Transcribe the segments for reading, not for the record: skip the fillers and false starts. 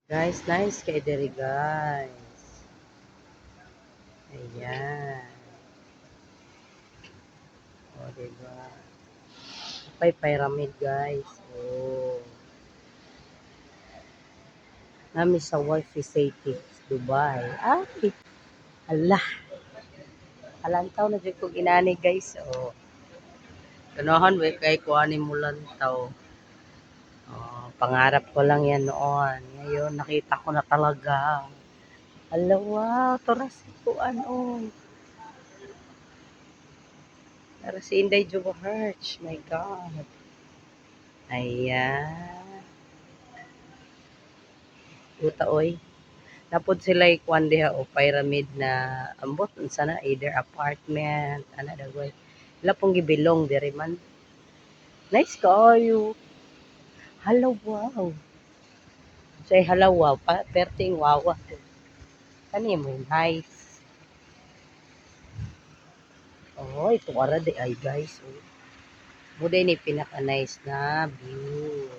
Guys, nice kay diri guys. Ayan. O, diba? May pyramid guys. Oh. Nami sa Wifi City, Dubai. Ay, hala. Alantaw na dyan kong inani guys. Oh. Ganahan, we kay kuhanin mo lang tao. Oh, pangarap ko lang yan noon. Ngayon, nakita ko na talaga. Hala, wow. Toras ko ano. Para si Inday Juba Herch. My God. Ayan. Puta oy. Napod sila ikuan diha o pyramid na ambot unsa na either apartment ana dagway. Wala pong gibilong diri man. Nice kayo. Hello, wow. Say hello, wow. Perting wawa. Kani mo nice. Oh, ito ara di ay guys. Oh. Muday ni pinaka nice na view.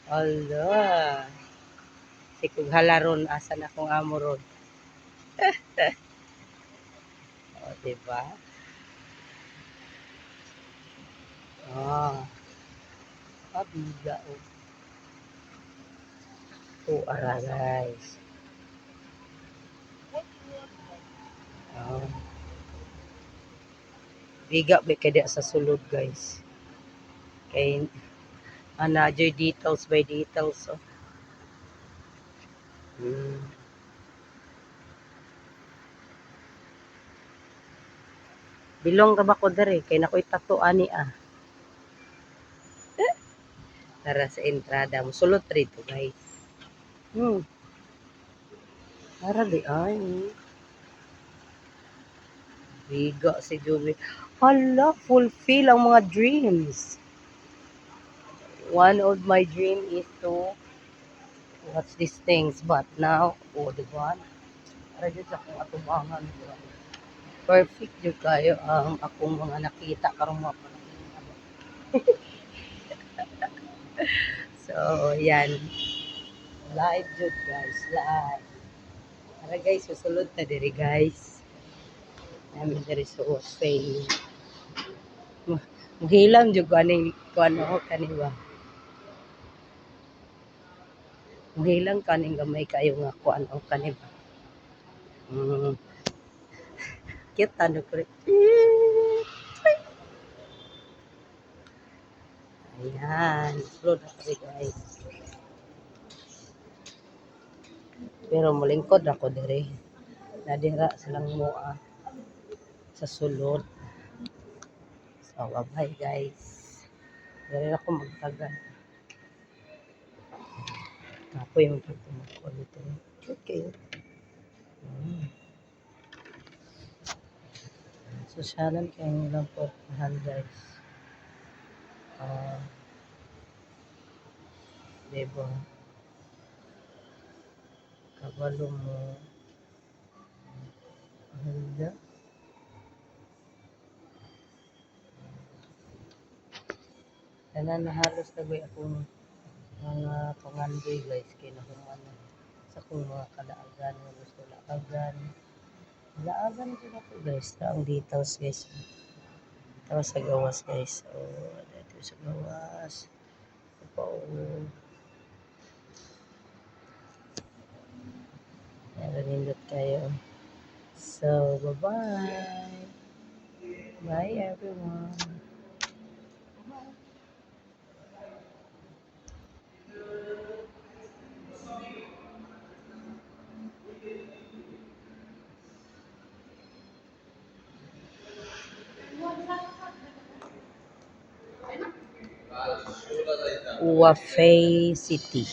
Allah. Si kung halaron asan akong amo ron. Oh, diba? Oh, pabiga. Oh, ara guys. Oh. Biga ba kaya sa sulod guys. Kay joy details by details. Oh. Hmm. Bilong ka ba ko dere kay nakoy tattoo ani ah. Tara sa entrada mo sulod rito guys. Hmm. Tara di ay. Biga si Joey. Hala, fulfill ang mga dreams. One of my dream is to watch these things but now, oh, diba? Para dyan sa akong atubangan. Perfect yun kayo ang akong mga nakita karong mga panahon. So, yan. Live jud guys, live. Tara guys, susulod na diri guys. Namin diri sa Spain. Muhilam jud ko aning kuan ako kaniwa. Muhilang kaning gamay kayo nga kuan o kaniba. Mm. Cute ano ko rin. Ayan, explode na kami guys. Pero mulingkod ako diri. Nadira silang mua sa sulod. So, bye guys. Diri ako magtagal. Ako yung tutulog ko dito. Okay. Sosyalan kayo nilang portahan guys. Ah, diba? Kabalo mo. Handa. Kaya na halos nagay akong mga pangandoy guys. Kinahuman sa kong mga kalaagan. Mga gusto laagan. Laagan ko na po guys. Ang details guys. Tapos sa gawas guys. Oh, dito sa gawas. Ito oh. Nalilindot kayo. So, bye-bye. Bye everyone. Uwafay City.